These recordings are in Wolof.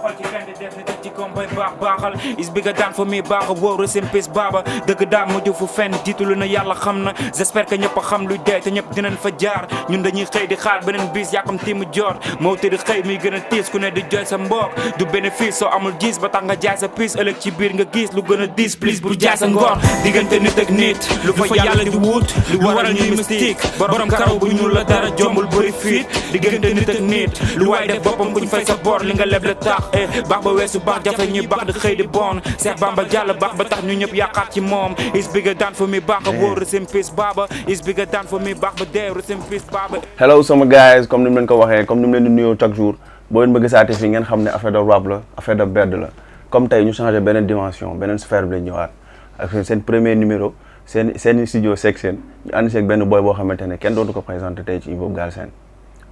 xol ci kenn def ni teg ci kompay baaxal is bigger than for me baaxa wóoru seen pis baaba dëgg daa mujj fu fenn jiitulu na yàlla xam na j'espère que ñëpp a xam luy dee te ñëpp dinañ fa jaar ñun dañuy xëy di xaar beneen bis yàkkam tiimu joor moo tëdd xëy muy gën a tiis ku ne di jooy sa mbokk du bénéfice soo amul gis ba tax nga jaay sa piis ëllëg ci biir nga gis lu gën a diis please bul jaay sa ngor diggante nit ak nit lu fa yàlla di wut lu waral ñuy mystique borom karaw bu ñuul la dara jombul bëri fiit diggante nit ak nit lu waay def boppam kuñ fay sa bor li nga leb la tax baax ba weesu baax jafe ñuy baax di xëy di bon Seex Bamba jàll baax ba tax ñu ñëpp yaakaar ci moom is bigger than for me baax a wóor rest in peace baba is bigger than for me baax ba dee rest in peace baba. Hello sama guys comme ni mu leen ko waxee comme ni mu leen di nuyoo chaque jour boo leen bëgg saati fii ngeen xam ne affaire de rap la affaire de bedd la comme tey ñu changé beneen dimension beneen sphère bi la ñëwaat ak seen premier numéro seen studio section ñu ànd seeg benn boy boo xamante ne kenn dootu ko présenté tey ci hip hop Galsen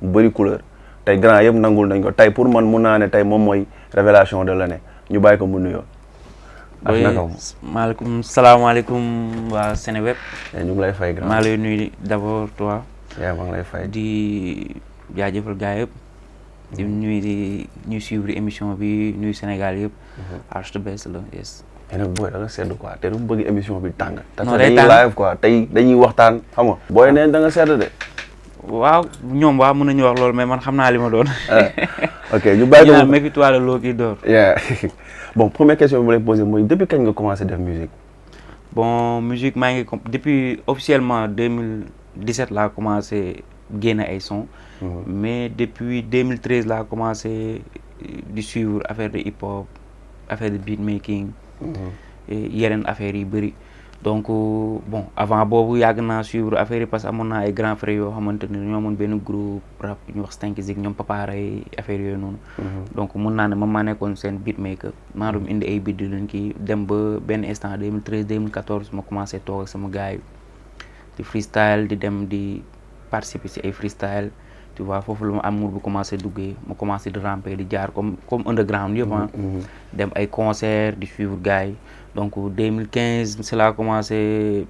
mu bëri couleur tey grand yëpp nangul nañ ko tey pour man mun naa ne tey moom mooy révélation de l'année ñu bàyyi ko mu nuyoo. ak naka maaleykum salaamaaleykum waa Seneweb. ñu ngi lay fay grand maa lay nuyu d'abord toi. yaa maa ngi lay fay di jaajëfal gars yëpp. di nuyu ñuy suivre émission bi nuyu Sénégal yëpp. Arch the best la yes. mais nag booy da nga sedd quoi te du bëgg émission bi tàng. non day tàng live quoi tey dañuy waxtaan xam nga. booy neen da nga sedd de. waaw ñoom waa mën nañu wax loolu mais man xam naa li ma doon. ok ñu bàyyi ko mu méfie-toi la loo kii door. bon première question bi ma lay posé mooy depuis kañ nga commencé def musique. bon musique maa ngi depuis officiellement 2017 laa commencé génne ay sons. mais depuis 2013 laa commencé di suivre affaire de hip hop affaire de beatmaking. yeneen affaires yi bëri. donc bon avant boobu yàgg naa suivre affaire yi parce que amoon naa ay grands frères yoo xamante ne ñoo amoon benn groupe rap ñu wax Stank Zik ñoom Papa Ray affaire yooyu noonu. donc mun naa ne man maa nekkoon seen beatmaker maa doon indi ay beat di leen kii dem ba benn instant 2013 2014 ma commencé toog ak sama gars yi di freestyle di dem di participer ci ay freestyle tu vois foofu la ma amour bu commencé duggee ma commencé di ramper di jaar comme underground yëpp dem ay concert di suivre gars yi. donc 2015 c'est là commencé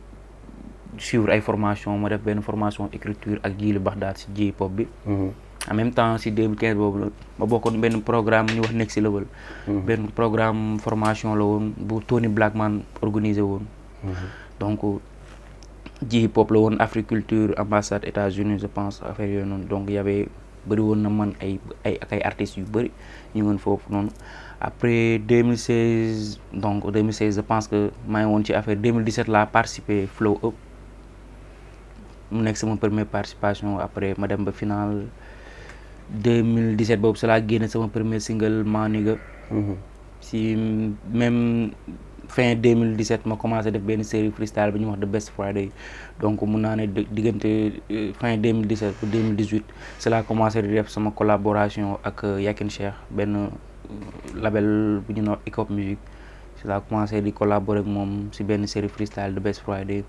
suivre ay formation ma def benn formation écriture ak Jili Baxdaat si J-pop bi. en même temps si 2015 boobu la ma bokkoon benn programme ñu wax Next Level. benn programme formation la woon bu Tony Blackman organisé woon. donc J-pop la woon Africulture ambassade États-Unis je pense affaire yooyu noonu donc y avait bëri woon na man ay artistes yu bëri ñu ngi foofu noonu. après 2016 donc 2016 je pense que maa ngi woon ci affaire 2017 laa participé Flow Up mu nekk sama première participation après ma dem ba final 2017 boobu si laa génne sama premier single maa nigga si même fin 2017 ma commencé def benn série freestyle bi ñu wax The Best Friday donc mun naa ne diggante fin 2017 ba 2018 si laa commencé di def sama collaboration ak Yakin Cheikh benn label bu ñu naan hip hop musique si laa commencé di collaborer ak moom si benn série freestyle The Best Friday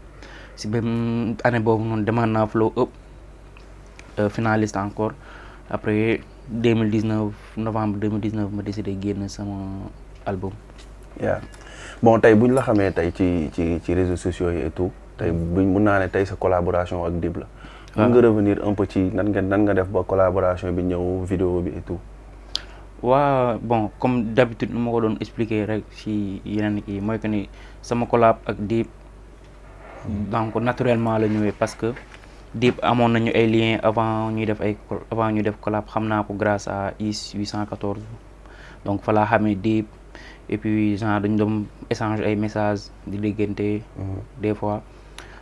si benn année boobu noonu demaan naa Flow Up finaliste encore après 2019 novembre 2019 ma décidé génn sama album. bon tey buñ la xamee tey ci réseaux sociaux yi et tout tey mun naa ne tey sa collaboration ak Dip la. mën nga revenir un peu ci nan nga def ba collaboration bi ñëw vidéo bi et tout. waaw bon comme d'habitude nu ma ko doon expliquer rek ci yeneen kii mooy que ni sama collab ak Dip donc naturellement la ñëwee parce que Dip amoon nañu ay liens avant ñuy def collab xam naa ko grâce à IS 814 donc fa laa xamee Dip et puis genre dañu doon échanger ay messages di déggante des fois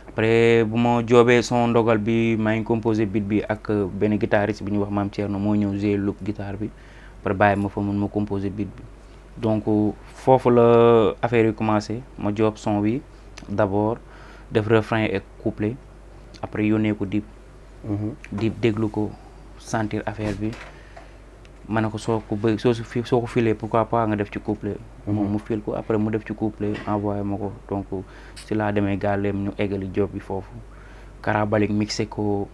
après bu ma joobee son ndogal bi maa ngi composé beat bi ak benn guitariste bi ñuy wax Mame Thierno moo ñëw jouer loop guitare bi après bàyyi ma fa mun ma composer beat bi donc foofu la affaire yi commencé ma job son bi d'abord def refrain et couplet après yónnee ko Dip déglu ko sentir affaire bi ma ne ko soo ko filee pourquoi pas nga def ci couplet moom mu fil ko après mu def ci couplet envoyé ma ko donc si laa demee gàlleem ñu eggali job bi foofu karabalik mixé ko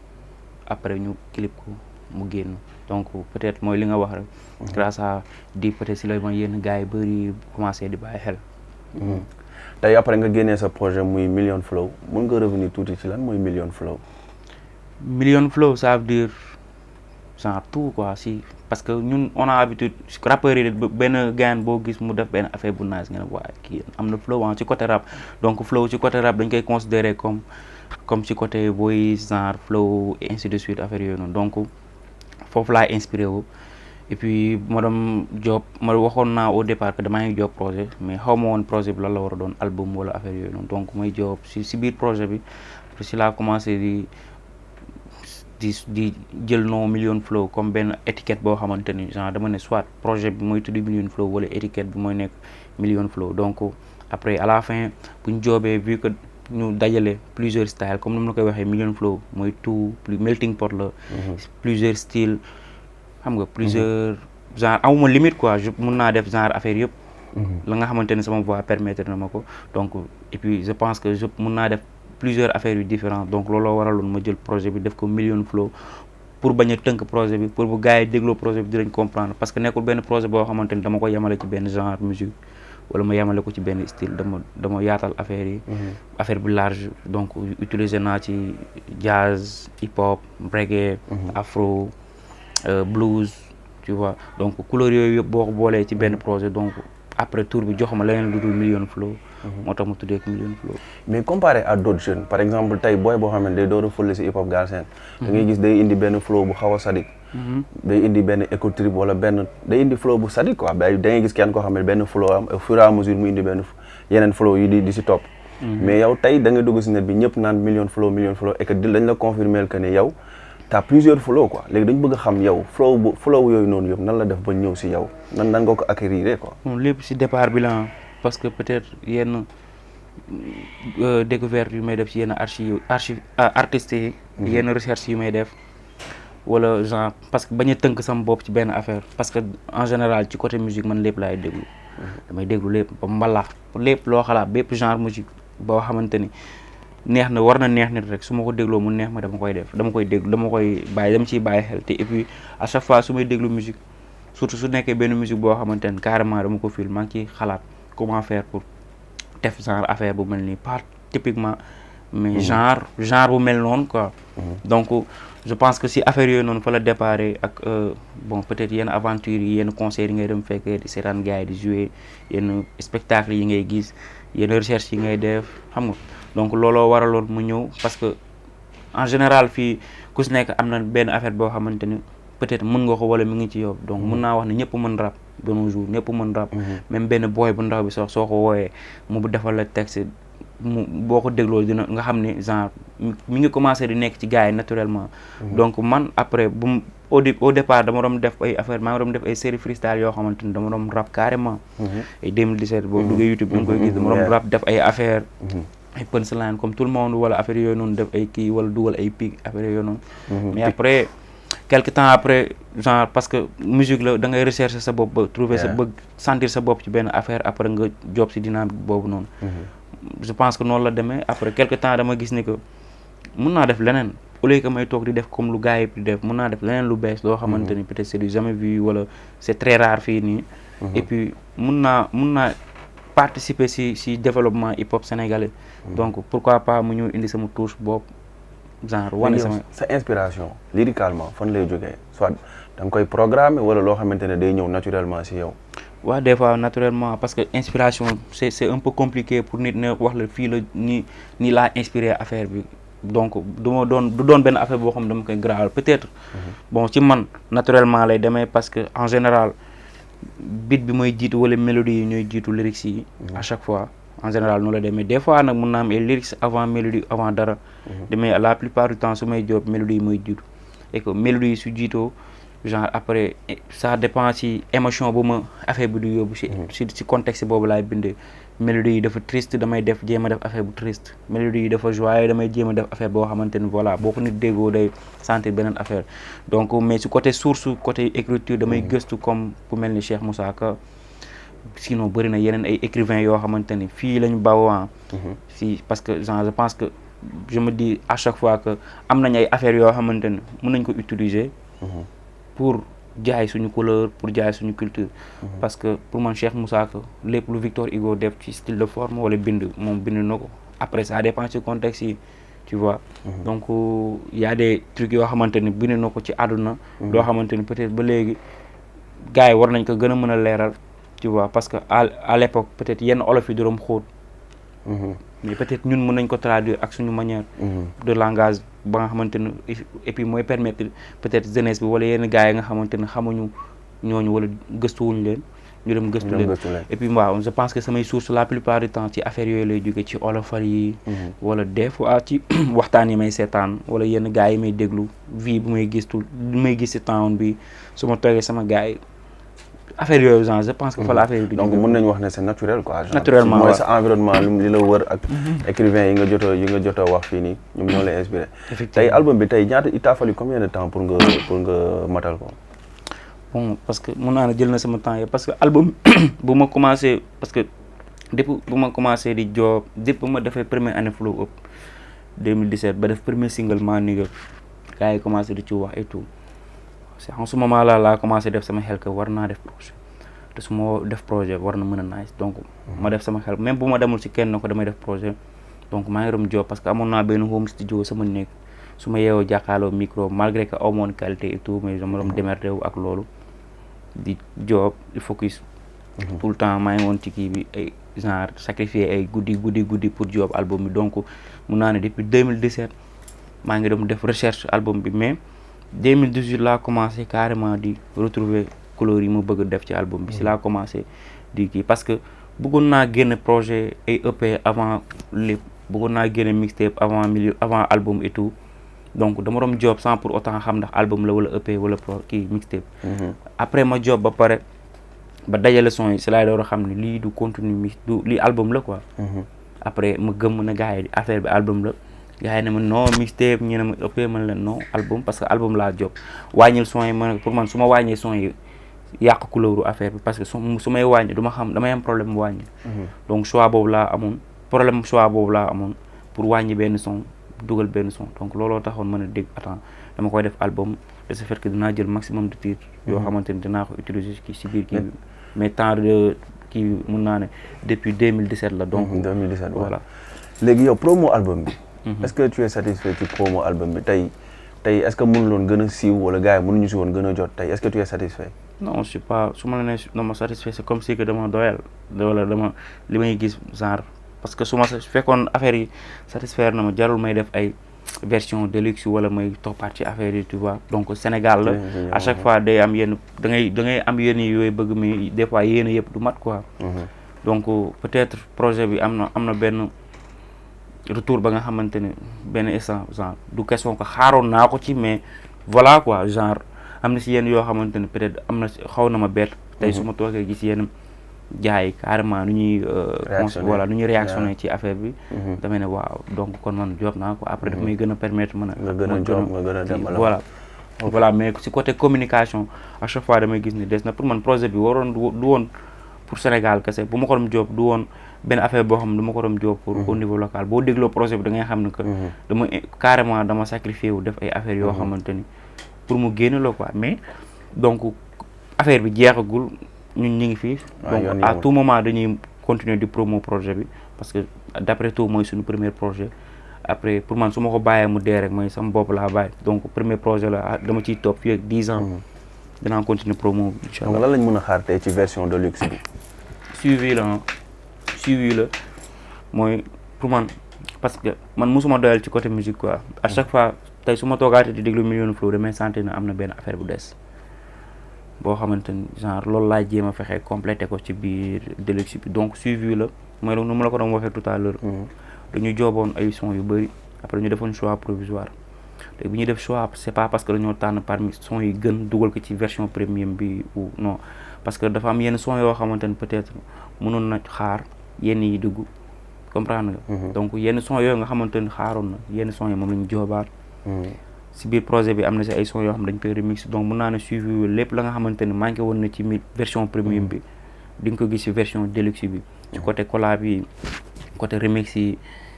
après ñu clip ko mu génn donc peut-être mooy li nga wax rek grâce à Dip peut-être si la ma yenn gars yi bëri commencé di bàyyi xel. tey après nga génnee sa projet muy Million Flow mën nga revenir tuuti ci lan mooy Million Flow. Million Flow ça veut dire genre tout quoi si parce que ñun on a habitude rappeurs yi benn gain boo gis mu def benn affaire bu nice nga ne waaye kii am na flow ci côté rap donc flow ci côté rap dañ koy considérer comme ci côté boy genre flow et ainsi de suite affaire yooyu noonu donc foofu laay inspiré wu et puis ma doon job ma waxoon naa au départ que damaa ngi job projet mais xaw ma woon projet bi lan la war a doon album wala affaire yooyu noonu donc may job si biir projet bi après si laa commencé di jël nom Million Flow comme benn étiquette boo xamante ni genre dama ne soit projet bi mooy tudd Million Flow wala étiquette bi mooy nekk Million Flow donc après à la fin bu ñu joobee vu que ñu dajale plusieurs styles comme ni ma la koy waxee Million Flow mooy tout plus melting pot la plusieurs styles xam nga plusieurs genre amuma limite quoi je mun naa def genre affaire yëpp la nga xamante ne sama voix permettre na ma ko donc et puis je pense que je mun naa def plusieurs affaires yu différentes donc looloo waraloon ma jël projet bi def ko Million Flow pour bañ a tënk projet bi pour bu gars yi dégloo projet bi dinañ comprendre parce que nekkul benn projet boo xamante ni dama ko yemale ci benn genre musique wala ma yemale ko ci benn style dama yaatal affaire yi affaire bi large donc utiliser naa ci jazz hip hop reggae afro blues tu vois donc couleur yooyu yëpp boo ko boolee ci benn projet donc après tour bi jox ma leneen lu dul Million Flow moo tax mu tuddee ak Million Flow. mais comparé à d'autres jeunes par exemple tey booy boo xam ne day door a fële si hip hop Galsen da ngay gis day indi benn flow bu xaw a sadique day indi benn éco trip wala benn day indi flow bu sadique quoi da ngay gis kenn koo xam ne benn flow am au fur et à mesure mu indi benn yeneen flow yi di si topp mais yow tey da nga dugg si net bi ñëpp naan Million Flow et que dañ la confirmer que ne yow t'as plusieurs flow quoi léegi dañ bëgg a xam yow flow yooyu noonu yëpp nan la def ba ñëw si yow nan nga ko acquérir quoi. bon lépp si départ bi la parce que peut-être yenn découverte yu may def ci yenn artistes yi yenn recherche yu may def wala genre parce que bañ a tënk sama bopp ci benn affaire parce que en général ci côté musique man lépp laay déglu damay déglu lépp ba mbalax lépp loo xalaat bépp genre musique boo xamante ni neex na war na neex nit rek su ma ko dégloo mu neex ma dama koy def dama koy déglu dama koy bàyyi dama ciy bàyyi xel te et puis à chaque fois su may déglu musique surtout su nekkee benn musique boo xamante ni carrément dama ko fil maa ngi ciy xalaat comment faire pour def genre affaire bu mel nii pas typiquement mais genre bu mel noonu quoi donc je pense que si affaire yooyu noonu fa la déparé ak bon peut-être yenn aventure yi yenn concert yi ngay dem fekkee di seetaan gars yi di jouer yenn spectacle yi ngay gis yenn recherche yi ngay def xam nga donc looloo waraloon mu ñëw parce que en général fii ku si nekk am na benn affaire boo xamante ni peut-être mën nga ko wala mi ngi ci yow donc mën naa wax ne ñëpp mën rap de nos jours ñëpp mën rap même benn boy bu ndaw bi sax soo ko wooyee mu defal la texte mu boo ko dégloo dina nga xam ne genre mi ngi commencé di nekk ci gars yi naturellement donc man après au départ dama doon def ay affaire maa ngi doon def ay série freestyle yoo xamante ni dama doon rap carrément ay 2017 boobu duggee YouTube da nga koy gis dama doon rap def ay affaire ay punchline comme tout le monde wala affaire yooyu noonu def ay kii wala dugal ay pic affaire yooyu noonu mais après quelque temps après genre parce que musique la da ngay rechercher sa bopp ba trouver sa bëgg sentir sa bopp ci benn affaire après nga job si dynamique boobu noonu je pense que noonu la demee après quelque temps dama gis ni que mun naa def leneen au lieu que may toog di def comme lu gars yi di def mun naa def leneen lu bees loo xamante ni peut-être c'est du jamais vu wala c'est très rare fii nii et puis mun naa participer si développement hip hop sénégalais donc pourquoi pas mu ñëw indi sama touche bopp genre wane sama sa inspiration lyricalement fan lay jógee soit da nga koy programmer wala loo xamante ne day ñëw naturellement si yow. waaw des fois naturellement parce que inspiration c'est un peu compliqué pour nit ne wax la fii la nii laa inspiré affaire bi donc du doon benn affaire boo xam ne dama koy graal peut-être bon ci man naturellement lay demee parce que en général beat bi mooy jiitu wala mélodie yi ñooy jiitu lyrics yi à chaque fois en général noonu la demee des fois nag mun naa am ay lyrics avant mélodie avant dara demee la plupart du temps su may job mélodie yi mooy jiitu et que mélodie yi su jiitoo genre après ça dépend ci émotion bu ma affaire bi du yóbbu ci contexte boobu laay bindee mélodie yi dafa triste damay jéem a def affaire bu triste mélodie yi dafa joyeux damay jéem a def affaire boo xamante ni voilà boo ko nit déggoo day sentir beneen affaire donc mais ci côté source côté écriture damay gëstu comme ku mel ni Cheikh Moussa Ka sinon bëri na yeneen ay écrivains yoo xamante ni fii la ñu bawoo fii parce que genre je pense que je me dis à chaque fois que am nañ ay affaires yoo xamante ni mën nañ ko utiliser pour jaay suñu couleur pour jaay suñu culture parce que pour man Cheikh Moussa Ka lépp lu Victor Hugo def ci style de forme wala bind moom bind na ko après ça dépend ci contexte yi tu vois. Donc y a des trucs yoo xamante ni bind na ko ci àdduna. loo xamante ni peut-être ba léegi gars yi war nañ ko gën a mën a leeral, tu vois, parce que à l'époque peut-être yenn olof yi doon xóot. mais peut-être ñun mën nañ ko traduire ak suñu manière. de langage ba nga xamante ne et puis mooy permettre peut-être jeunesse bi wala yenn gars yi nga xamante ne xamuñu ñooñu wala gëstuwuñ leen. ñu dem gëstu leen et puis waaw je pense que samay source la plupart du temps ci affaire yooyu lay jóge ci olofal yi. wala des fois ci waxtaan yi may seetaan wala yenn gars yi may déglu vie bu may gis ci temps bi su ma toogee sama gars yi affaire yooyu genre je pense que fa la affaire yi. donc mën nañu wax ne c'est naturel quoi. naturellement mooy sa environnement li la wër ak. écrivain yi nga jotoo wax fii nii ñoom ñoo lay inspiré. tey album bi tey ñaata il t'a fallu combien de temps pour nga matal ko. bon parce que mun naa ne jël na sama temps yi parce que album bu ma commencé parce que depuis bu ma commencé di job depuis ma defee première année Flow Up 2017 ba def premier single maa nigga gars yi commencé di ci wax et tout c'est en ce moment là laa commencé def sama xel que war naa def projet te su ma def projet war na mën a nice donc ma def sama xel même bu ma demul ci kenn ko damay def projet donc maa ngi doon job parce que amoon naa benn home studio sama nekk su ma yeewoo jàkkaarloo micro malgré que amoon qualité et tout mais dama doon démerder wu ak loolu di job di focus tout le temps maa ngi woon ci kii bi ay genre sacrifier ay guddi pour job album bi donc mun naa ne depuis 2017 maa ngi doon def recherche album bi mais 2018 laa commencé carrément di retrouver couleur yi ma bëgg def ci album bi si laa commencé di kii parce que bëggoon naa génne projet ay EP avant lépp bëggoon naa génne mixtape avant album et tout donc dama doon job sans pour autant xam ndax album la wala EP wala kii mixtape. après ma job ba pare ba dajale son yi si laay door a xam ne lii du contenu du lii album la quoi. après ma gëm na gars yi affaire bi album la gars yi ne ma non mixtape ñu ne ma EP man leen non album parce que album laa job wàññil son yi ma ne pour man su ma wàññee son yi yàq couleur affaire bi parce que su may wàññi du ma xam damay am problème mu wàññi. donc choix boobu laa amoon pour wàññi benn son. dugal benn son donc looloo taxoon mën a dégg attends dama koy def album de ce fait que dinaa jël maximum de titres yoo xamante ni dinaa ko utiliser ci biir kii bi mais temps de kii bi mun naa ne depuis 2017 la donc 2017 voilà léegi yow promo album bi est-ce que tu es satisfait ci promo album bi tey est-ce que mënuloon gën a siiw wala gars yi mënuñu si woon gën a jot tey est-ce que tu es satisfait non je suis pas su ma la nee dama satisfait c'est comme si que dama doyal wala dama li may gis genre parce que su ma fekkoon affaire yi satisfaire na ma jarul may def ay version deluxe wala may toppaat ci affaire yi tu vois donc Sénégal la à chaque fois day am yenn da ngay am yenn yooyu bëgg mais des fois yéen yëpp du mat quoi donc peut-être projet bi am na benn retour ba nga xamante ne benn instant genre du question que xaaroon naa ko ci mais voilà quoi genre am na si yenn yoo xamante ne peut-être am na xaw na ma bett tey su ma toogee gis yenn jaay carrément nu ñuy voilà nu ñuy réactionné ci affaire bi damay ne waaw donc kon man job naa ko après daf may gën a permettre mën a voilà mais si côté communication à chaque fois damay gis ni des na pour man projet bi waroon du woon pour Sénégal kese bu ma ko doon job du woon benn affaire boo xam ne du ma ko doon job pour au niveau local boo dégloo projet bi da ngay xam ne que dama carrément dama sacrifié wu def ay affaires yoo xamante ni pour mu génn la quoi mais donc affaire bi jeexagul ñun ñu ngi fii donc à tout moment dañuy continuer di promo projet bi parce que d'après tout mooy suñu premier projet après pour man su ma ko bàyyee mu dee rek mooy sama bopp laa bàyyi donc premier projet la dama ciy topp fii ak 10 ans dinaa continuer promo bi incha allah. lan lañ mën a xaar tey ci version de luxe bi. suivi la mooy pour man parce que man musuma doyal ci côté musique quoi à chaque fois tey su ma toogaatee di déglu Million Flow damay sentir ne am na benn affaire bu des boo xamante ni genre loolu laa jéem a fexe complété ko ci biir deluxe bi donc suivi la mooy nu mu la ko doon waxee tout à l'heure dañu jooboon ay son yu bëri après ñu defoon choix provisoire te bi ñuy def choix c'est pas parce que dañoo tànn parmi son yi gën dugal ko ci version premium bi ou non parce que dafa am yenn son yoo xamante ni peut-être mënoon na xaar yenn yi dugg comprendre nga donc yenn son yooyu nga xamante ni xaaroon na yenn son yi moom la ñu joobaat si biir projet bi am na si ay son yoo xam dañ koy remix donc mën naa ne suivi lépp la nga xamante ni manqué woon na ci version premium bi di nga ko gis si version deluxe bi ci côté collab yi côté remix yi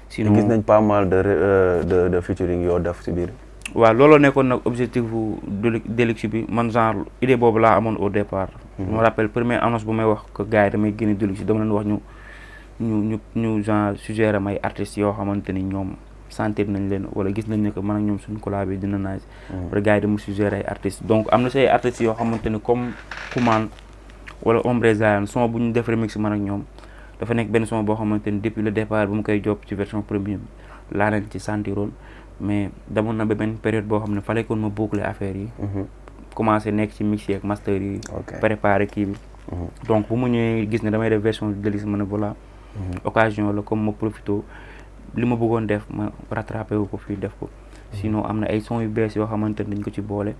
sinon gis nañ pas mal de featuring yoo def si biir waaw looloo nekkoon nag objectif bu deluxe bi man genre idée boobu laa amoon au départ je me rappelle première annonce bu may wax que gars yi damay génne deluxe dama leen wax ñu genre suggéré may artistes yoo xamante ni ñoom sentir nañ leen wala gis nañ ne que man ak ñoom suñu collab bi dina nice. après gars yi dama si gérer ay artistes donc am na say artistes yoo xamante ni comme Kuman wala Ombre Zion son bu ñu def remix man ak ñoom dafa nekk benn son boo xamante ni depuis le départ bu mu koy job ci version première laa leen ci sentiroon mais demoon na ba benn période boo xam ne fallait que ma boucler affaire yi. commencé nekk ci mix yi ak master yi. préparer kii bi. donc bu mu ñëwee gis ne damay def version Délice ma ne voilà. occasion la comme ma profito li ma bëggoon def ma rattrapé wu ko fii def ko. sinon am na ay son yu bees yoo xamante ne dañ ko ci boole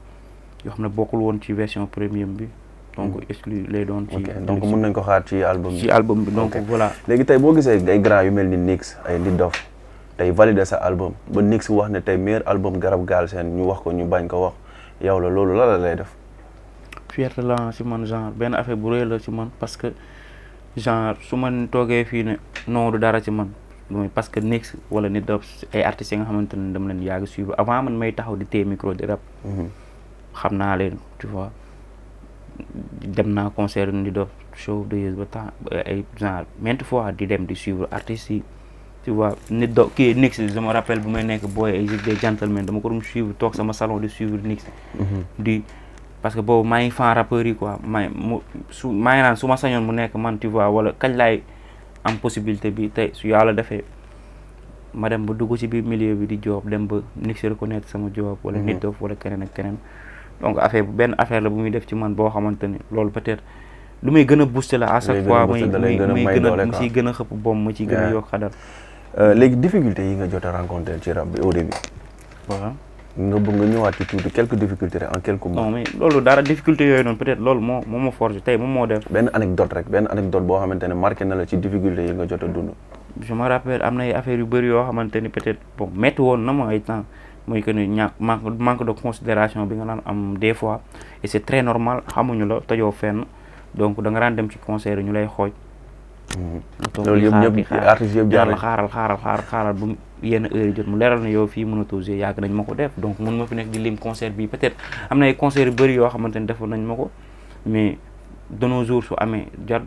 yoo xam ne bokkul woon ci version premium bi. donc exclu lay doon ci. donc mën nañ ko xaar ci album bi. ci album bi donc voilà. léegi tey boo gisee ay grand yu mel ni Nix ay Nit Dof tey valider sa album ba Nix wax ne tey meilleur album Garab Galsen ñu wax ko ñu bañ ko wax yow la loolu la lay def. fierté la ci man genre benn affaire bu rëy la ci man parce que genre su ma toogee fii ne non du dara ci man mooy parce que Nix wala Nit Dof ay artistes yi nga xamante ne dama leen yàgg suivre avant man may taxaw di téye micro di rap. xam naa leen tu vois. dem naa concert Nit Dof show of the years ba temps ay genre maintes fois di dem di suivre artistes yi tu vois Nit Dof kii Nix je me rappelle bu may nekk booy ay des gentlemen dama ko doon suivre toog sama salon di suivre Nix di parce que boobu maa ngi fan rappeurs yi quoi maa ngi naan su ma sañoon mu nekk man tu vois wala kañ laay am possibilité bi tey su yàlla defee ma dem ba dugg ci biir milieu bi di job dem ba Nix reconnaître sama job wala Nit Dof wala keneen ak keneen donc benn affaire la bu muy def ci man boo xamante ni loolu peut-être lu may gën a booster la à chaque fois mu ciy gën a xëpp bom ma ciy gën a yokk xadar. léegi difficulté yi nga jot a rencontré ci rap bi au début. waaw nga bëgg nga ñëwaat ci tuuti quelques difficultés rek en quelques mots. non mais loolu dara difficulté yooyu noonu peut-être loolu moo ma forge tey moom moo def. benn anecdote boo xamante ne marqué na la ci difficulté yi nga jot a dund. je me rappelle am na ay affaires yu bëri yoo xamante ni peut-être bon métti woon na ma ay temps. mooy que ni manque de considération bi nga daan am des fois et c'est très normal xamuñu la tojoo fenn donc da nga daan dem ci concert ñu lay xooj. loolu yëpp artistes yëpp jaar xaaral bu yenn heure yi jot mu leeral na yow fii mënatoo jouer yàgg nañ ma ko def donc mun ma fi nekk di lim concert bi peut-être am na ay concert yu bëri yoo xamante ni defoon nañ ma ko mais de nos jours su amee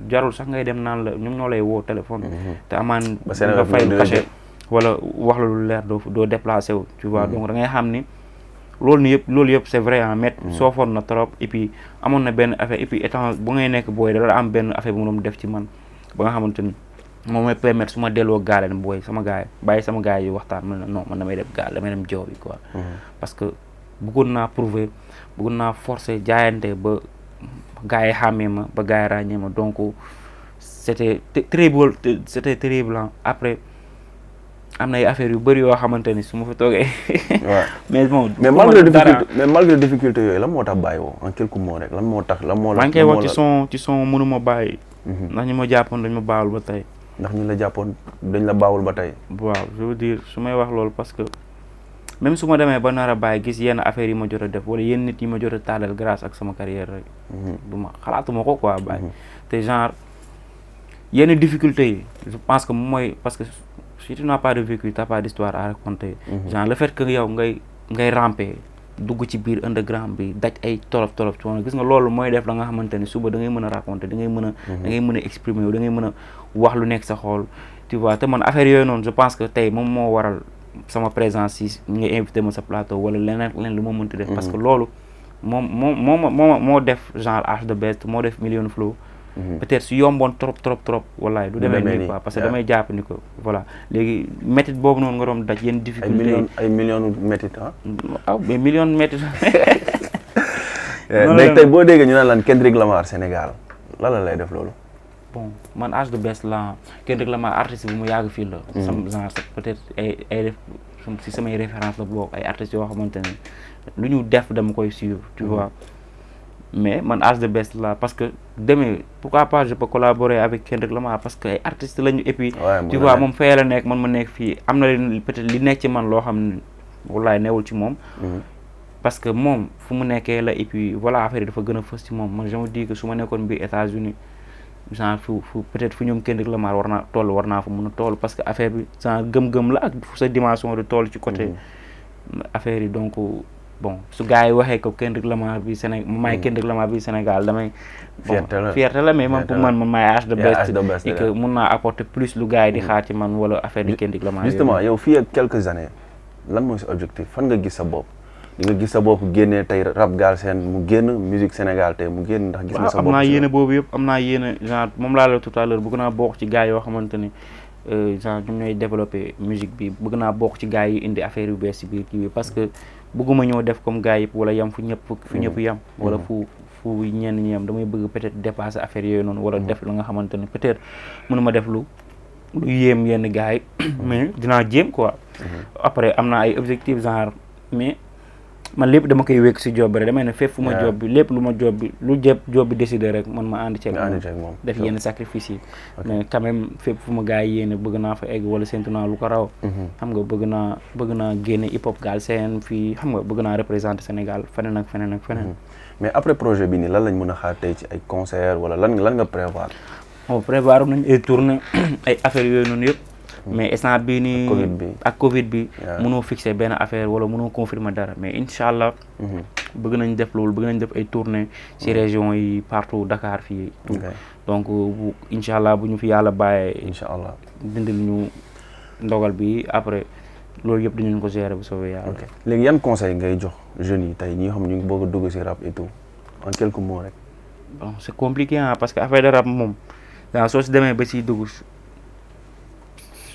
jarul sax ngay dem naan la ñoom ñoo lay woo téléphone. te amaan nga fay cachet wala wax la lu leer doo déplacé wu tu vois donc da ngay xam ni loolu yëpp c'est vrai en met soofoon na trop et puis amoon na benn affaire et puis étant bu ngay nekk booy da am benn affaire bu mu doon def ci man ba nga xamante ni moom mooy permettre su ma delloo gaale ne booy sama gaay bàyyi sama gaay yi waxtaan man non man damay dem gaal damay dem joow bi quoi parce que bëggoon naa prouver bëggoon naa forcer jaayante ba gaay yi xàmmee ma ba gaay yi ràññee ma donc c'était terrible après am na ay affaires yu bëri yoo xamante ni su ma fa toogee. waaw mais bon. mais malgré difficulté yooyu lan moo tax bàyyi woo en quelques mots rek lan moo tax lan moo la. maa ngi koy wax ci son mënuma bàyyi. ndax ñi ma jàppoon dañ ma baawul ba tey. ndax ñu la jàppoon dañ la baawul ba tey. waaw je veux dire su may wax loolu parce que même su ma demee ba nar a bàyyi gis yenn affaires yi ma jot a def wala yenn nit yi ma jot a taalal grâce ak sama carrière rek. du ma xalaatuma ko quoi bàyyi. te genre yenn difficulté yi je pense que mooy parce que. si tu n'as pas de vécu t'as pas d'histoire à raconter. genre le fait que yow ngay ramper dugg ci biir underground bi daj ay tolof coono gis nga loolu mooy def la nga xamante ni suba da ngay mën a raconter da ngay mën a exprimer wu da ngay mën a wax lu nekk sa xol tu vois te man affaire yooyu noonu je pense que tey moom moo waral sama présence yi nga invité ma sa plateau wala leneen lu ma mënti def. parce que loolu moo def genre H the best moo def Million Flow. peut-être su yomboon trop wallaay du demee nii quoi parce que damay jàpp ni ko voilà léegi métit boobu noonu nga doon daj yenn difficulté ay millions métit ah waaw mais million métit léegi tey boo déggee ñu naan lan Kendrick Lamar Sénégal lan la lay def loolu bon man H the best la Kendrick Lamar artiste bi mu yàgg fii la sama genre peut-être ay si samay référence la bokk ay artistes yoo xamante ne lu ñu def dama koy suivre tu vois mais man H the best là parce que demain pourquoi pas je peux collaborer avec Kendrick Lamar parce que ay artistes lañu et puis tu vois moom fee la nekk man ma nekk fii am na leen peut-être li nekk ci man loo xam ne wallaay newul ci moom parce que moom fu mu nekkee la et puis voilà affaire yi dafa gën a fës ci moom man je me dis que su ma nekkoon biir États-Unis genre fu peut-être fu ñoom Kendrick Lamar war naa fa mën a toll parce que affaire bi genre gëm-gëm la ak fu sa dimension de toll ci côté affaire yi donc bon su gars yi waxee ko Kendrick Lamar bi Kendrick Lamar bi Sénégal damay fierté la mais man pour man maay H the best et que mun naa apporter plus lu gars yi di xaar ci man wala affaire di Kendrick Lamar justement yow fii ak quelques années lan mooy sa objectif fan nga gis sa bopp di nga gis sa bopp génnee tey rap Galsen mu génn musique Sénégal tey mu génn ndax gis nga sa bopp am naa yéene boobu yëpp am naa yéene genre moom laa la tout à l'heure bëgg naa bokk ci gars yoo xamante ni genre ñoom ñooy développer musique bi bëgg naa bokk ci gars yi indi affaire yu bees ci biir kii bi parce que bëgguma ñëw def comme gars yëpp wala yam fu ñëpp yam wala fu ñenn ñi yam damay bëgg peut-être dépasser affaire yooyu noonu wala def la nga xamante ni peut-être mënuma def lu yéem yenn gars yi mais dinaa jéem quoi après am naa ay objectifs genre mais man lépp dama koy wékk si job bi rek damay ne fépp fu ma job bi lépp lu ma job bi lu job bi décider rek man ma ànd ceeg moom def yenn sacrifice yi mais quand même fépp fu ma gars yi yéene bëgg naa fa egg wala séntu naa lu ko raw xam nga bëgg naa génne hip hop Galsen fii xam nga bëgg naa représenter Sénégal feneen ak feneen ak feneen mais après projet bi nii lan lañ mën a xaar tey ci ay concert wala lan nga prévoir prévoir nañ ay tournée ay affaires yooyu noonu yëpp mais instant bii nii ak Covid bi mënoo fixer benn affaire wala mënoo confirmer dara mais incha allah bëgg nañ def loolu bëgg nañ def ay tournée ci région yi partout Dakar fii donc incha allah bu ñu fi yàlla bàyyee incha allah dindil ñu ndogal bi après loolu yëpp dinañ ko gérer bu soobee yàlla. léegi yan conseil ngay jox jeunes yi tey ñi nga xam ñu ngi bëgg a dugg ci rap et tout en quelques mots rek. bon c'est compliqué parce que affaire de rap moom soo si demee ba ciy dugg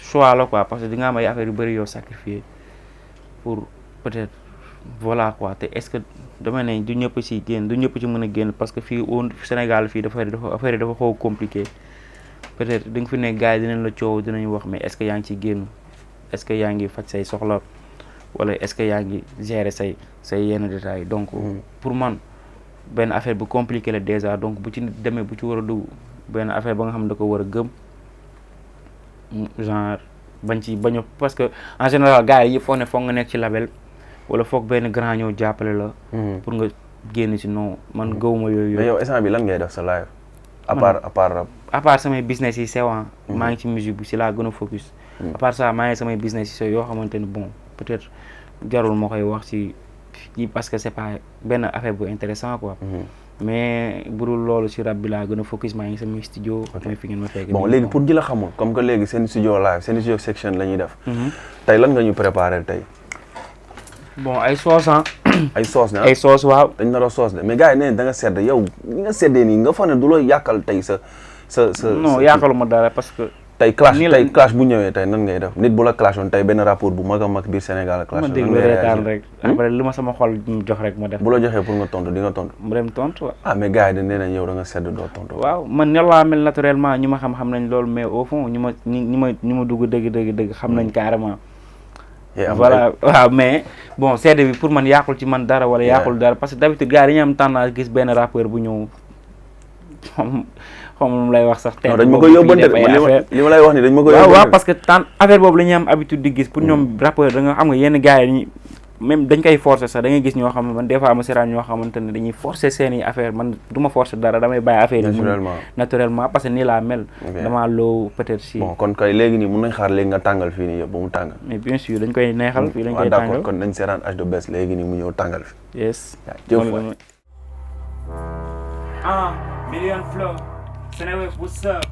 choix la quoi parce que di nga am ay affaires yu bëri yoo sacrifier pour peut-être voilà quoi te est-ce que dama ne du ñëpp ci génn du ñëpp ci mën a génn parce que fii au Sénégal fii dafa xaw compliqué peut-être di nga fi ne gars yi dinañ la coow dinañ wax mais est-ce que yaa ngi ciy génn est-ce que yaa ngi faj say soxla wala est-ce que yaa ngi gérer say yenn détails donc pour man benn affaire bu compliqué la déjà donc bu ci demee bu ci war a dugg benn affaire ba nga xam ne da ko war a gëm genre bañ parce que en général gars yi foog nga nekk ci label wala foog benn grand ñëw jàppale la pour nga génn ci non man gëwuma yooyu mais yow instant bi lan ngay def sa live à part samay business yi sewan maa ngi ci musique bi si laa gën a focus à part ça maa ngi samay business yi yoo xamante ni bon peut-être jarul ma koy wax ci parce que c'est pas benn affaire bu intéressant quoi mais bu dul loolu ci rap bi laa gën a focus maa ngi samay studio mooy fi ngeen ma fekk bon léegi pour di la xamul comme que léegi seen studio live seen studio section la ñuy def tey lan nga ñu préparer tey bon ay sauce ay sauce ne ay sauce waaw dañ nar a sauce de mais gars yi nee da nga sedd yow li nga seddee nii nga fa ne du la yàqal tey sa non yàqaluma dara parce que tey clash bu ñëwee tey nan ngay def nit bu la clash woon tey benn rapport bu mag a mag biir Sénégal clash ma déglu reetaan rek après li ma sama xol jox rek ma def bu la joxee pour nga tontu di nga tontu mu dem tontu mais gars yi dañ nee nañ yow da nga sedd doo tontu waaw man ne laa mel naturellement ñu ma xam nañ loolu mais au fond ñu ma dugg dëgg xam nañ carrément voilà waaw mais bon sedd bi pour man yàqul ci man dara wala yàqul dara parce que d'habitude gars yi dañuy am tendance gis benn rappeur bu ñëw xam lu lay wax sax dañ ma koy yóbbante li ma lay wax ni dañ ma koy yóbbante waaw parce que affaire boobu la ñuy am habitude di gis pour ñoom rappeur da nga xam nga yenn gars yi même dañ koy forcer sax da ngay gis ñoo xam ne man des fois ma seraan ñoo xamante ne dañuy forcer seeni affaire man du ma forcer dara damay bàyyi affaire yi naturellement parce que nii laa mel damaa loo peut-être si bon kon kay léegi nii mun nañ xaar léegi nga tàngal fii nii yëpp ba mu tàngal mais bien sûr dañ koy neexal fii dañ koy tàngal d'accord kon dañ seraan H the best léegi nii mu ñëw tàngal fi yes Million Flow Seneweb, what's up?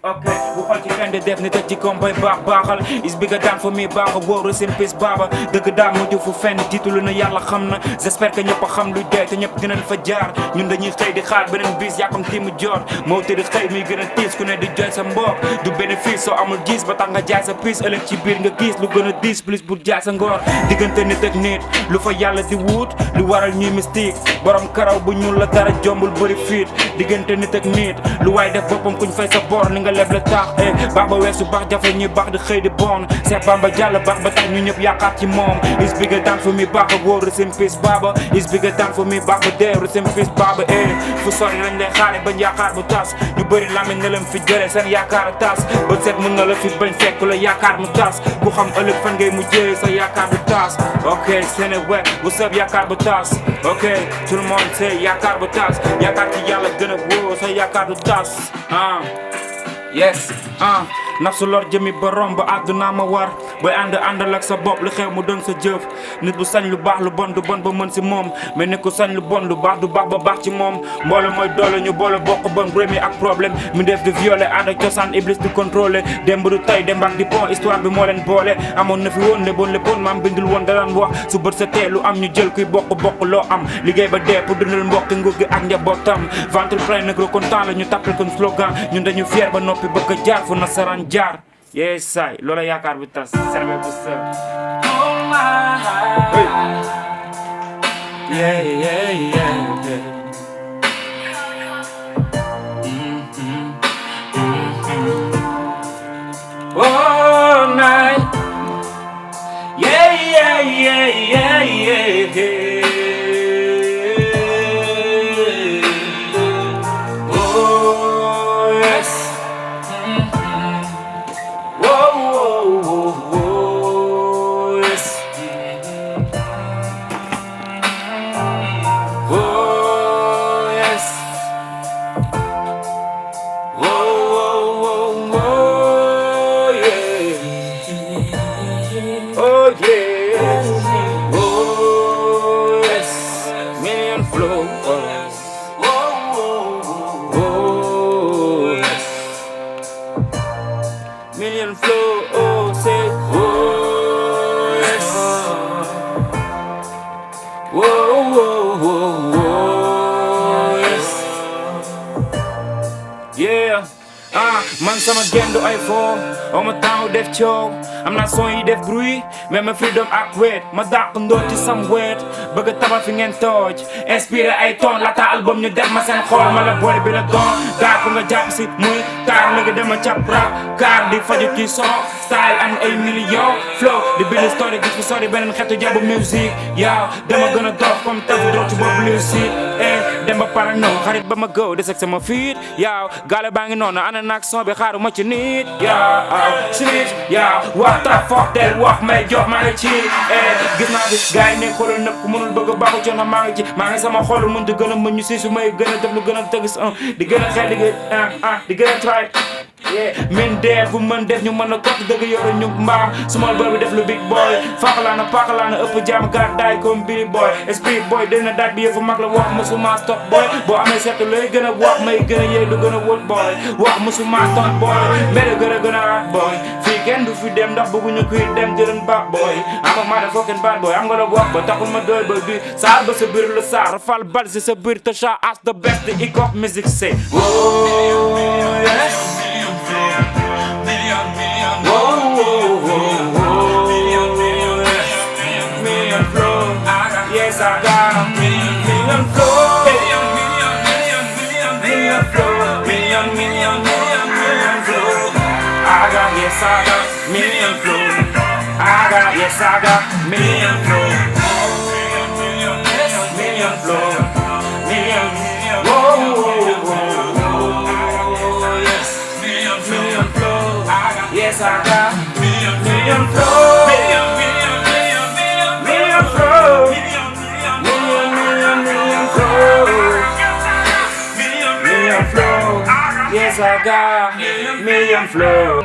Ok, bu xool ci kenn di def ni tëj ci kombay baaxal is bigger than for me baaxa wóor rest in peace baba dëgg daa mujj fu fenn tiitulu na yàlla xam na j'espère que ñëpp a xam luy dee te ñëpp dinañ fa jaar ñun dañuy xëy di xaar beneen bis yàkkam ti mu jot moo tëdd xëy muy gën a tiis ku ne di jooy sa mbokk du bénéfice soo amul gis ba tax nga jaay sa piis ëllëg ci biir nga gis lu gën a diis plus bu jaay sa ngor diggante nit ak nit lu fa yàlla di wut lu waral ñuy mystique borom karaw bu ñuul la dara jombul bëri fiit diggante nit ak nit lu waay def boppam kuñ fay sa bor li nga leb la tax baax ba weesu baax jafe ñuy baax di xëy di bon Seex Bamba jàll baax ba tax ñu ñëpp yaakaar ci moom is bigger than for me baax a wóor rest in peace baba is bigger than for me baax ba dee rest in peace baba fu sori lañ lay xaare bañ yaakaar bu tas ñu bëri lamiñ ne leen fi jëlee seen yaakaar a tas ba seet mën na la fi bañ fekk la yaakaar mu tas ku xam ëllëg fan ngay mujjee sa yaakaar bu tas ok Seneweb what's up yaakaar bu tas ok tout le monde sait yaakaar bu tas yaakaar ci yàlla gën a wóor sa yaakaar bu tas yes naf su lor jëmi ba romb àdduna ma war booy àndal ak sa bopp lu xew mu doon sa jëf nit bu sañ lu baax lu bon du bon ba mën si moom mais nit ku sañ lu bon lu baax du baax ba baax ci moom mboolo mooy doole ñu boole bokk bon réew mi ak problème mi def di violé ànd ak cosaan iblis di contrôlé démb du tey démb ak di pont histoire bi moo leen boole amoon na fi woon le bon maam bindul woon da daan wax su bët sa tee lu am ñu jël kuy bokk loo am liggéey ba dee pour dundal mbokki nguur gi ak njabootam ventre plein négro content la ñu tappal comme slogan ñun dañu fier ba noppi bëgg a jaar fu nasaraan jaar yee saay loola yaakaar bi tas serve bu sër yeah yeah yeah all night yeah yeah yeah yeah yeah yeah oh yes whoa whoa whoa whoa yes oh yes whoa whoa whoa whoa yeah oh yes oh yes million flow oh yes million flow oh say oh yes whoa whoa whoa whoa yes yeah man sama gendu ay fo o ma taw def coow am na son yi def bruit mais ma freedom ak wet ma dàq ndoot ci sam wet bëgg a tabax fi ngeen tooj inspiré ay ton laata album ñu def ma seen xool ma la boole bi la doon gaar ko nga jàpp si muy taar léegi dama cap rap car di faju ci son style am ay million flow di bind story gis fi sori beneen xeetu jabu musique yow dama gën a dox comme taf dox ci bopp lusi dem ba parano xarit ba ma gëw des ak sama fiit yow gaale baa ngi noonu ana naag son bi xaaru ma ci nit yow si nit yow what the fuck del wax may jox maa ngi ci gis naa fi gars yi ne xoolal nëpp ku mënul bëgg a baaxu coono maa ngi ci maa ngi sama xol mën di gën a mën ñu si su may gën a def lu gën a tëgis di gën a xel di gën a try min dee fu mën def ñu mën a kott dëgg yoru ñu mbaam small boy bi def lu big boy faxalaana paxalaana ëpp jaam gàddaay comme Billy boy esprit boy dina daaj bi yëfu mag la wax musuma stop boy boo amee seetu lay gën a wax may gën a yéeg lu gën a wóot boy wax musuma stop boy mbedd gën a raat boy fii kenn du fi dem ndax bëgguñu kuy dem jëlën baax boy ama maa def fucking bad boy am nga la wax ba taxul ma doy ba bi saar ba sa biir la saar fal bal si sa biir te cha as the best the hip hop music say oh yes yes, I got a million flow. Million flow. Million flow. I got, yes, I got million flow. I got, yes, I got million flow. Million flow. Million. Whoa, whoa, whoa. Yes. Million flow. Yes, I got million flow. Yes, I got million flow.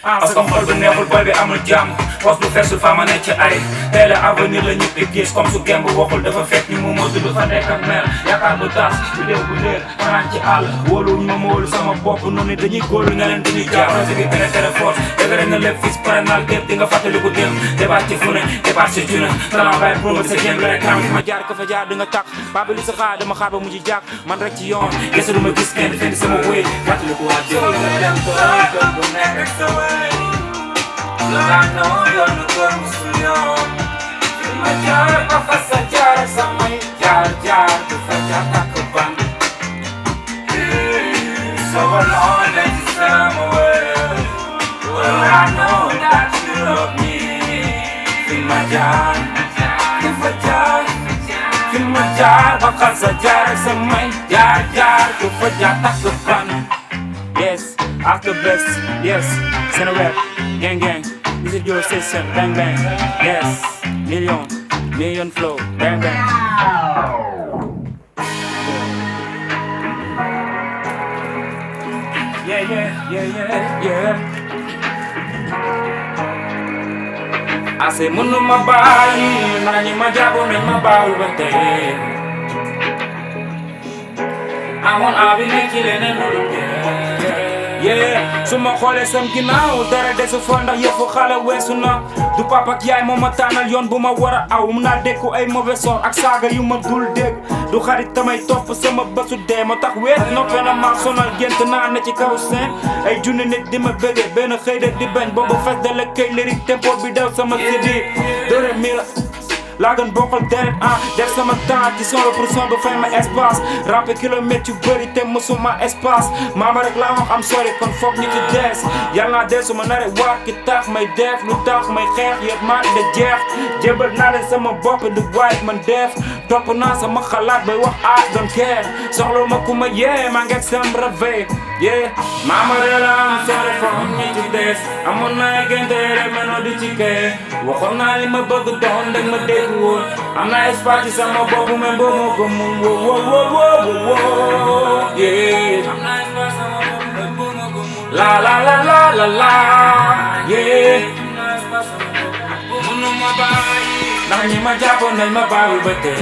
Parce que xol bu neexul boy bi amul jàmm poste bu feesul fa ma ne ci ay tey la avenir la ñëpp di gis comme su gemb waxul dafa fekk ni mu mosu du fa nekk ak mer yaakaar bu tas vidéo bu leer fanaan ci àll wóoluwuñ ma wóolu sama bopp noonu dañuy góolu nga leen dañuy jaar projet bi benn téléphone dëgg rek na lépp fils parenal gépp di nga fàttali ko dem débat ci fu ne débat ci juna talent bay promote sa game rek am ma jaar ko fa jaar di nga tax babi li sa xaar dama xaar ba mujj jàkk man rek ci yoon gese du ma gis kenn di fendi sama wéy fàttali ko waa jël nga dem ko bu nekk sa wéy I know you're the girl who's young. My jar, papa jar, samay jar jar, papa jar takuban. So alone and you somewhere. Well, I know that you love me. Feel my jar, feel my jar, papa jar, samay jar jar, papa jar takuban. Yes, after best, yes, send a rap, gang gang. This is your session, bang bang. Yes, million flow, bang bang. Yeah. I say munu ma bàyyi nañu ma jàpp nañ ma bàyyul ba tey. amoon abi nekk ci leneen lu dul su ma xoolee sam ginnaaw dara desu fa ndax yëfu xale weesu na du papa ak yaay moo ma tànnal yoon bu ma war a aw mun naa dékku ay mauvais sort ak saaga yu ma dul dégg du xarit tamay topp sama bésu dee moo tax weet noppee na maa sonal gént naa ne ci kaw seen ay junni nit di ma bëggee benn xëy de di bañ boobu fes de la këy lyrique tempo bi daw sama CD dore mi la laa gën bokkal deret def sama temps ci son pour son ba fay ma espace rampe kilomètres yu bëri te mosuma espace maama rek laa wax am sori kon foog ñu ci dees yàlla naa deesu ma nare wax ki tax may def lu tax may xeex yëpp maa da jeex jébal naa leen sama bopp du waay man def topp naa sama xalaat bay wax don't care soxla ma ku ma yee maa ngeeg sam réveil maama rek laa am sori foog ñu ci dees amoon naa gente rek menoo di ci kee waxoon naa li ma bëgg doon dag ma dégg I'm not expecting some of both women, but whoa, yeah. I'm not expecting la la la la la la, yeah. Nah ni ma Japon dan ma baru betul,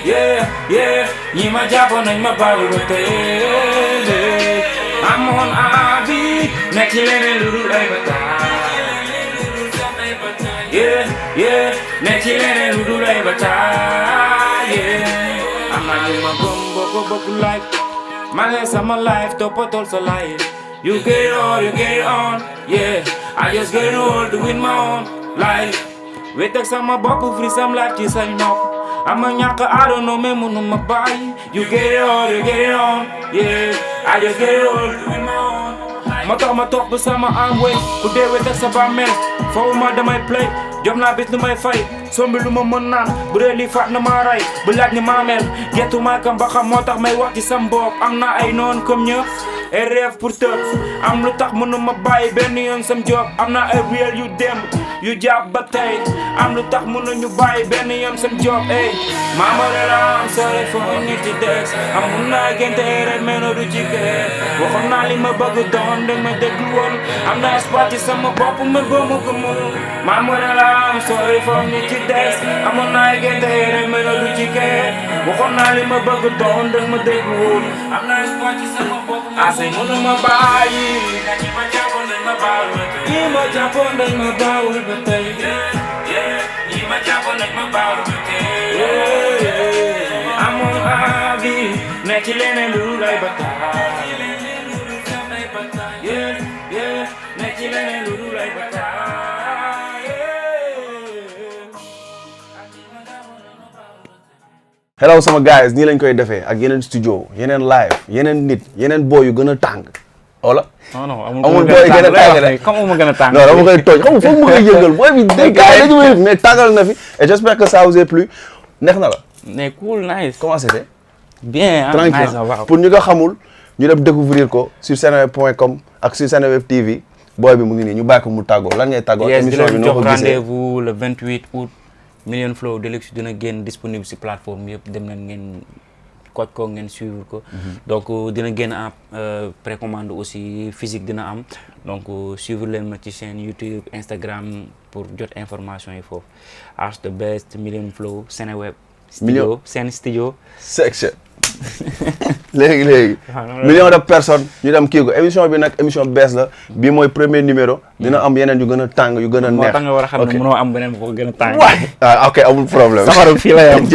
yeah. Ni ma Japon dan ma baru betul. I'm on abi, nak kilene lulu ay betul. Yeah, nekk ci leneen lu dul ay bataay, yeah. am naa ñu ma gëm bokk life, maa ngi sama life toppatool sa life. You get it on, yeah. I just get old doing my own life. Wait ak sama bopp free some life ci say nopp. I'm a ñàkk I don't know mais mënu ma bàyyi. You get it on, yeah. I just get old doing my own. Ma tax ma topp sama am way ku dee wet ak sa bàmmeel foofu ma damay play jox naa bis lu may fay sombi lu ma mën naan bu dee lii faat na ma ray bu laaj ni maa mel gettu maa kam ba xam moo tax may wax ci sam bopp am na ay noon comme ñëpp ay rêve pour tëb am lu tax mënu ma bàyyi benn yoon sam job am na ay réel yu dem yu jàpp ba tey am lu tax mënu ñu bàyyi benn yoon sam job maama rela am sore fo nit ci des amun naa gente rek meno du ci kee waxoon naa li ma bëgg doon da ma déglu woon am na espoir ci sama bopp ma gëmu maama rela am sore fo nit ci des amun naa gente rek meno du ci kee waxoon naa li ma bëgg doon da ma déglu woon am na espoir ci sama bopp ase mënu ma bàyyi ñi ma jàppoon dañ ma baawul ñi ma jàppoon dañ ma baawul ba tey ñi ma jàppoon dañ ma baawul ba tey amoon avi nekk ci leneen lu lay bataay nekk ci leneen lu lay bataay. hello sama guys nii lañ koy defee ak yeneen studio yeneen live yeneen nit yeneen boy yu gën a tàng wala. non amul booy gën a tàng rek comme ma gën a tàng. non dama koy tooñ xam nga foog ma koy yëngal booy bi day gars dañu may mais tàngal na fi et j'espère que ça vous a plu neex na la. mais cool nice. comment c'était. bien ah tranquille nice waaw. pour ñu nga xamul ñu dem découvrir ko sur seneweb.com ak sur Seneweb TV booy bi mu ngi nii ñu bàyyi ko mu tàggoo lan ngay tàggoo. émission bi noo ko gisee rendez-vous le 28 août Million Flow Deluxe dina génn disponible si plateforme yëpp dem nañ ngeen coach ko ngeen suivre ko. donc dina génn en précommande aussi physique dina am donc suivre leen ma ci chaîne YouTube Instagram pour jot information yi foofu Arch the Best Million Flow Seneweb. studio seen studio. section. léegi million de personnes ñu dem kii ko émission bi nag émission bees la bii mooy premier numéro dina am yeneen yu gën a tàng yu gën a neex. moo tax nga war a xam ne mënoo am beneen bu ko gën a tàng. ok amul problème. saxaru fii la yam.